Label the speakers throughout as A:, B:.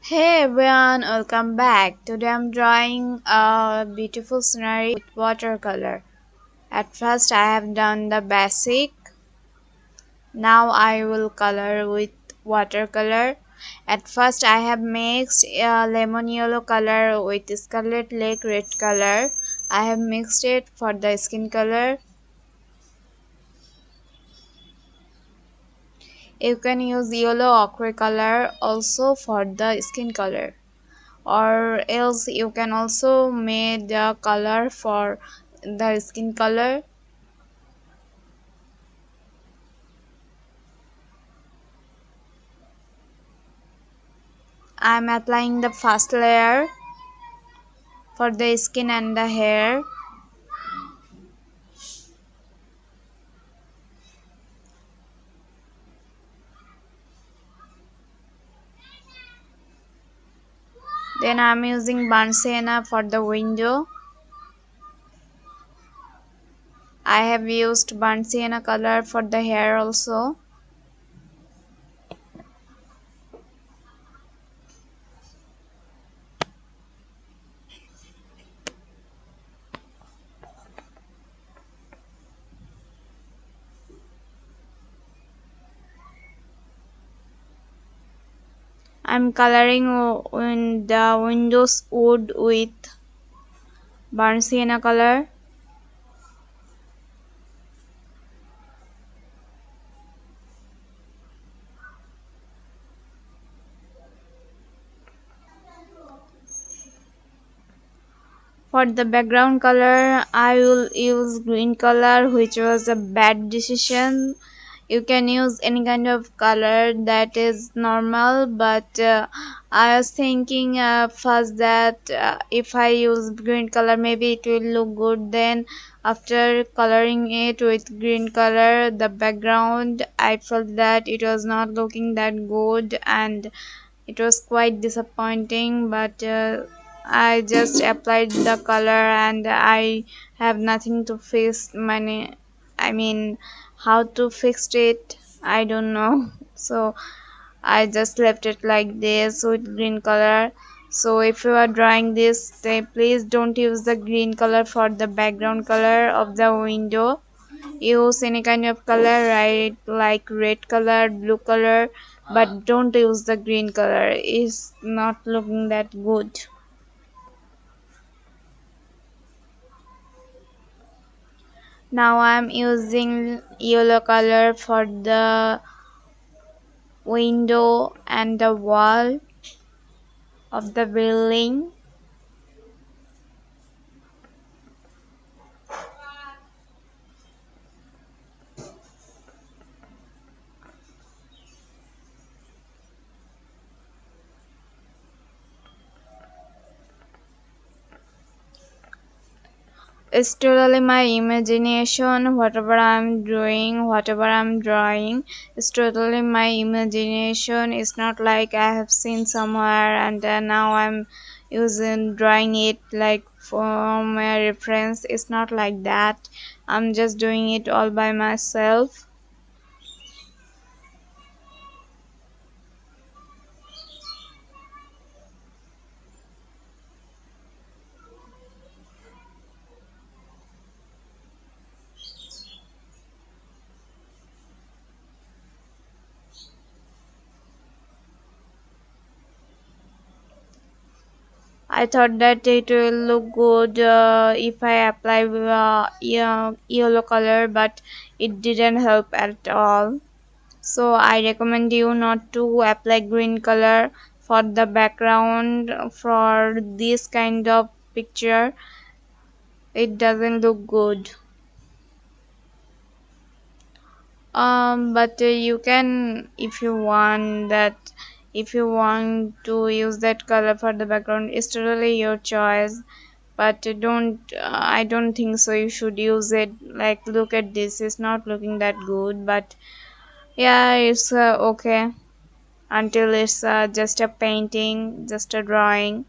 A: Hey everyone, welcome back. Today I'm drawing a beautiful scenery with watercolor. At first I have done the basic. Now I will color with watercolor. At first I have mixed a lemon yellow color with scarlet lake red color. I have mixed it for the skin color. You can use yellow ochre color also for the skin color, or else you can also make the color for the skin color. I'm applying the first layer for the skin and the hair. Then I'm using burnt sienna for the window. I have used burnt sienna color for the hair also. I'm coloring in the windows wood with burnt sienna color. For the background color, I will use green color, which was a bad decision. You can use any kind of color that is normal, but I was thinking first that if I use green color, maybe it will look good. Then, after coloring it with green color, the background, I felt that it was not looking that good and it was quite disappointing, but I just applied the color and I have nothing to fix money. I mean, how to fix it, I don't know. So I just left it like this with green color. So if you are drawing this, then please don't use the green color for the background color of the window. Use any kind of color, right, like red color, blue color, but don't use the green color. It's not looking that good. Now I'm using yellow color for the window and the wall of the building. It's totally my imagination. Whatever I'm doing, whatever I'm drawing, it's totally my imagination. It's not like I have seen somewhere and now I'm using drawing it like for my reference. It's not like that. I'm just doing it all by myself. I thought that it will look good if I apply yellow color, but it didn't help at all. So I recommend you not to apply green color for the background for this kind of picture. It doesn't look good. But you can, if you want that, if you want to use that color for the background, it's totally your choice. But don't, I don't think so you should use it. Like, look at this, it's not looking that good, but yeah, it's okay until it's just a painting, just a drawing.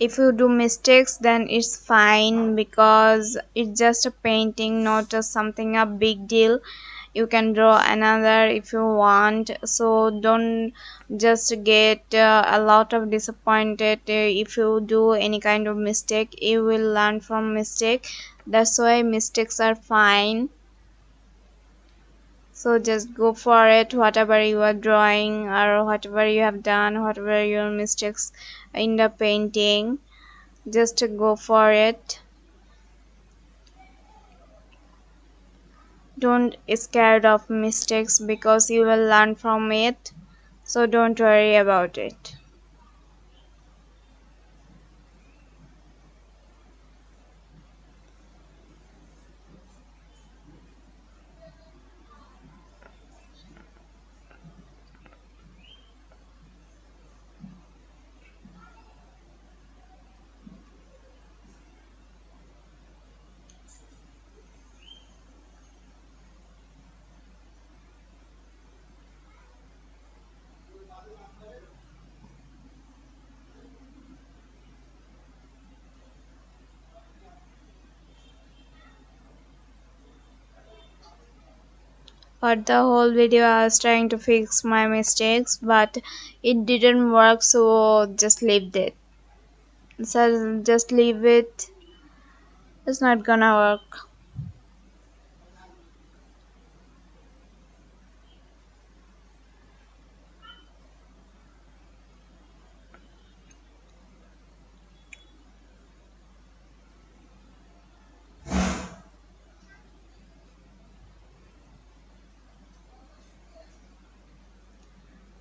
A: If you do mistakes, then it's fine because it's just a painting, not something a big deal. you can draw another if you want. So don't just get a lot of disappointed if you do any kind of mistake. You will learn from mistake. That's why mistakes are fine. So just go for it, whatever you are drawing or whatever you have done, whatever your mistakes in the painting, just go for it. Don't scared of mistakes because you will learn from it. So don't worry about it. For the whole video I was trying to fix my mistakes, but it didn't work, so just leave it. So just leave it. It's not gonna work.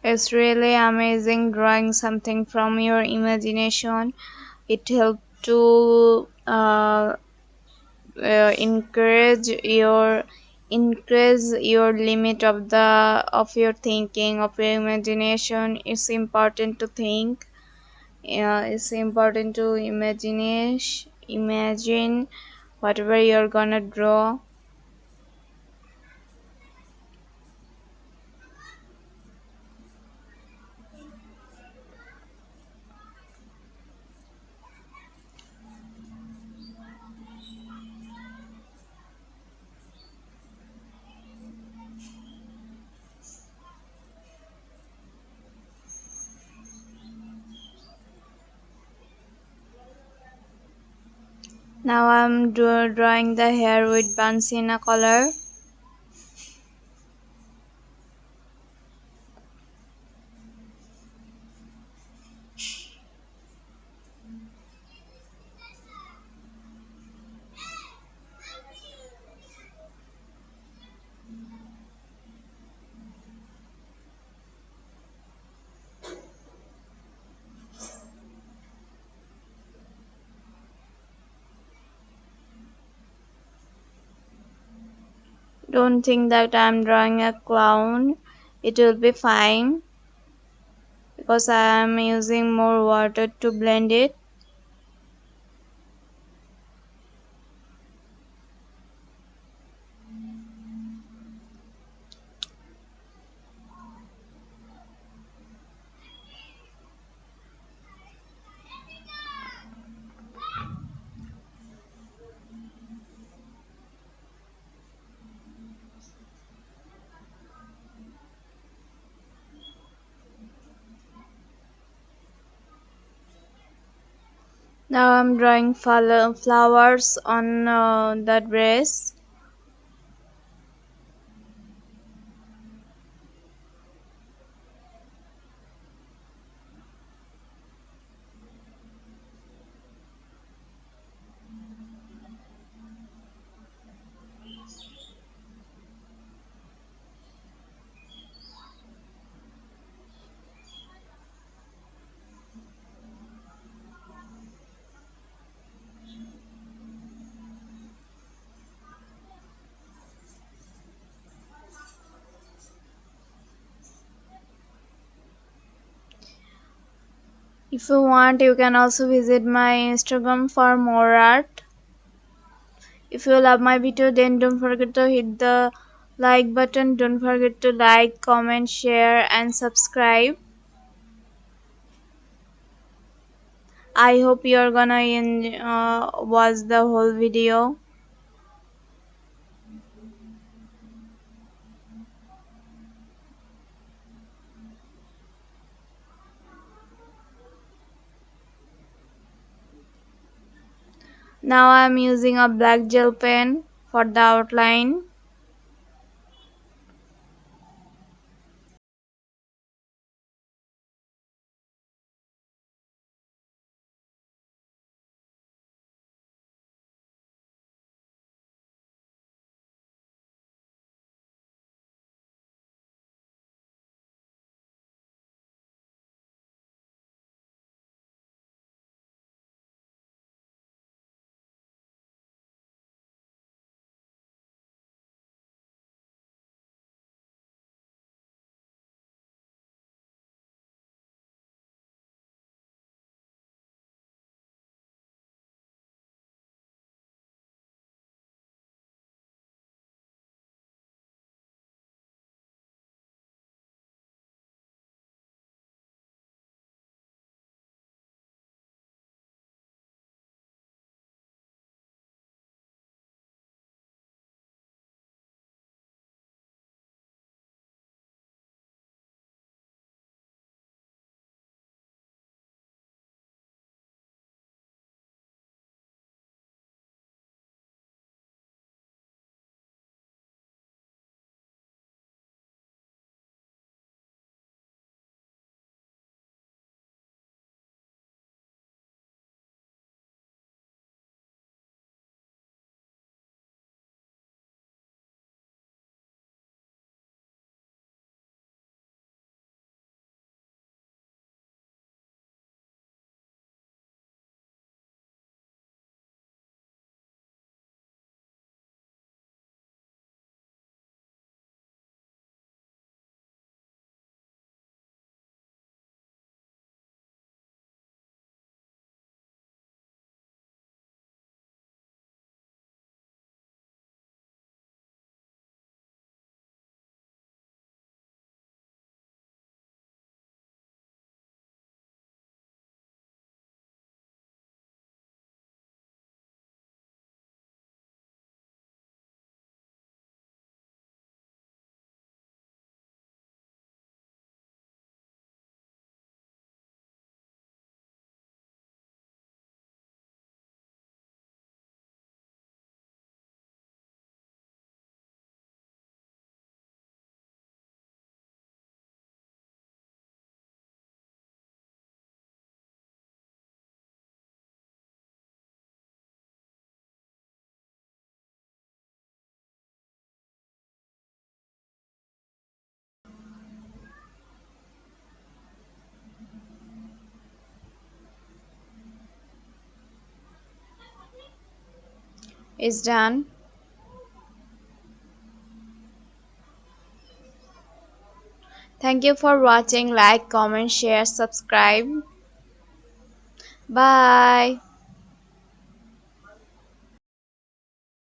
A: It's really amazing drawing something from your imagination. It helps to encourage your increase your limit of the of your thinking, of your imagination. It's important to think. It's important to imagine whatever you're gonna draw. Now I'm drawing the hair with Bansina color. Don't think that I'm drawing a clown. It will be fine because I am using more water to blend it. Now I'm drawing flowers on the dress. If you want, you can also visit my Instagram for more art. If you love my video, then don't forget to hit the like button. Don't forget to like, comment, share and subscribe. I hope you're gonna watch the whole video. Now I'm using a black gel pen for the outline. It's done. Thank you for watching. Like, comment, share, subscribe. Bye.